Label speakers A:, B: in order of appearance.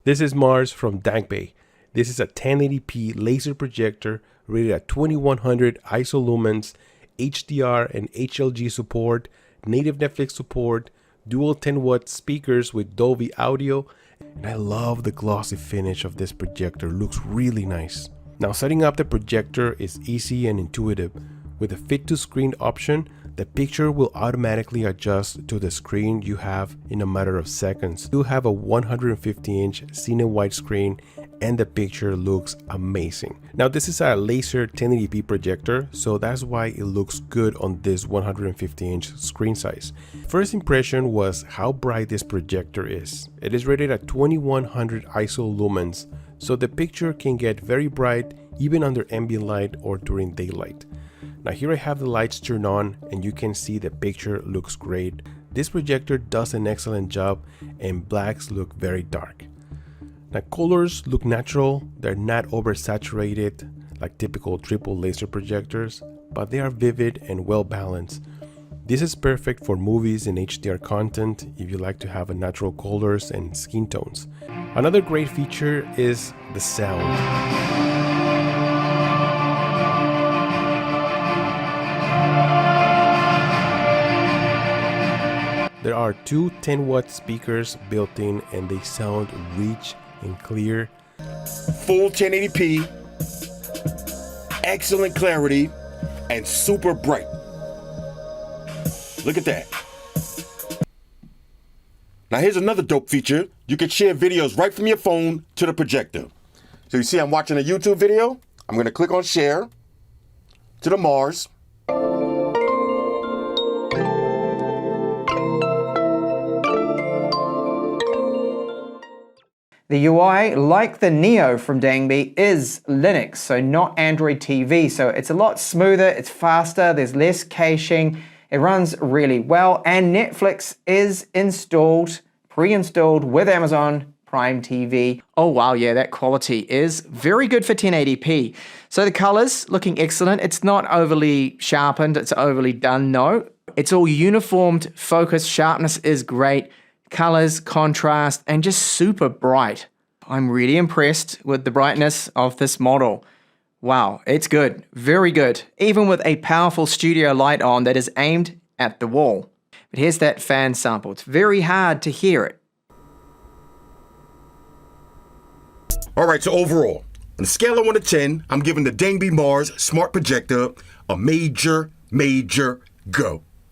A: This is Mars from Dangbei. This is a 1080p laser projector rated at 2100 ISO Lumens, HDR and HLG support, native Netflix support, dual 10-watt speakers with Dolby audio, and I love the glossy finish of this projector. Looks really nice. Now setting up the projector is easy and intuitive. With the fit to screen option, the picture will automatically adjust to the screen you have in a matter of seconds. You have a 150-inch cine widescreen and the picture looks amazing. Now this is a laser 1080p projector, so that's why it looks good on this 150-inch screen size. First impression was how bright this projector is. It is rated at 2100 ISO lumens, so the picture can get very bright even under ambient light or during daylight. Now here I have the lights turned on and you can see the picture looks great. This projector does an excellent job and blacks look very dark. Now colors look natural, they're not oversaturated like typical triple laser projectors, but they are vivid and well balanced. This is perfect for movies and HDR content if you like to have a natural colors and skin tones. Another great feature is the sound. There are two 10-watt speakers built in and they sound rich and clear.
B: Full 1080p, excellent clarity, and super bright. Look at that. Now here's another dope feature. You can share videos right from your phone to the projector. So you see I'm watching a YouTube video. I'm gonna click on share to the Mars.
C: The UI, like the Neo from Dangbei, is Linux, so not Android TV. So it's a lot smoother, it's faster, there's less caching, it runs really well, and Netflix is installed, pre-installed with Amazon Prime TV. Oh wow, yeah, that quality is very good for 1080p. So the colors looking excellent. It's not overly sharpened, it's overly done, no. It's all uniformed, focus, sharpness is great. Colors, contrast, and just super bright. I'm really impressed with the brightness of this model. Wow, it's good, very good, even with a powerful studio light on that is aimed at the wall. But here's that fan sample. It's very hard to hear it.
B: All right, so overall, on a scale of 1 to 10, I'm giving the Dangbei Mars Smart Projector a major go.